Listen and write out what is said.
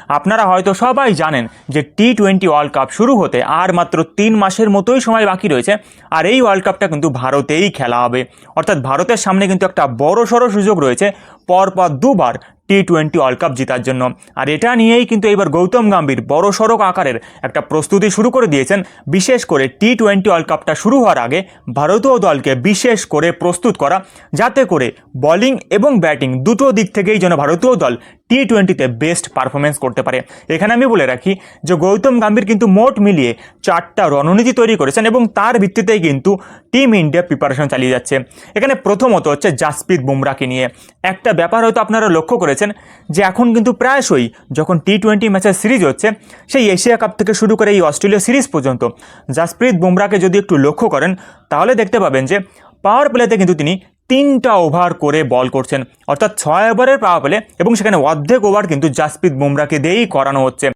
আপনারা হয়তো সবাই জানেন যে টি-20 ওয়ার্ল্ড কাপ শুরু হতে আর মাত্র 3 মাসের মতোই সময় বাকি রয়েছে। আর এই ওয়ার্ল্ড কাপটা কিন্তু ভারতেই খেলা হবে, অর্থাৎ ভারতের সামনে কিন্তু একটা বড়সড় সুযোগ রয়েছে পরপর দুবার টি-20 ওয়ার্ল্ড কাপ জেতার জন্য। আর এটা নিয়েই কিন্তু এবার গৌতম গম্ভীর বড়সড় আকারের একটা প্রস্তুতি শুরু করে দিয়েছেন। বিশেষ করে টি-20 ওয়ার্ল্ড কাপটা শুরু হওয়ার আগে ভারতীয় দলকে বিশেষ করে প্রস্তুত করা, যাতে করে বোলিং এবং ব্যাটিং দুটো দিক থেকেই যেন ভারতীয় দল টি-20তে বেস্ট পারফরমেন্স করতে পারে। এখানে আমি বলে রাখি যে গৌতম গম্ভীর কিন্তু মোট মিলিয়ে 4টা রণনীতি তৈরি করেছেন এবং তার ভিত্তিতেই কিন্তু টিম ইন্ডিয়া প্রিপারেশন চালিয়ে যাচ্ছে। এখানে প্রথমত হচ্ছে জাসপ্রীত বুমরাকে নিয়ে একটা ব্যাপার হয়তো আপনারা লক্ষ্য করেছেন যে এখন কিন্তু প্রায়শই যখন টি-20 ম্যাচের সিরিজ হচ্ছে, সেই এশিয়া কাপ থেকে শুরু করে এই অস্ট্রেলিয়া সিরিজ পর্যন্ত জাসপ্রীত বুমরাকে যদি একটু লক্ষ্য করেন তাহলে দেখতে পাবেন যে পাওয়ার প্লেতে কিন্তু তিনি 3টা ওভার করে বল করছেন, অর্থাৎ 6 ওভারের পাওয়ার প্লে, এবং সেখানে অর্ধেক ওভার কিন্তু জাসপ্রীত বুমরাকে দিয়েই করানো হচ্ছে।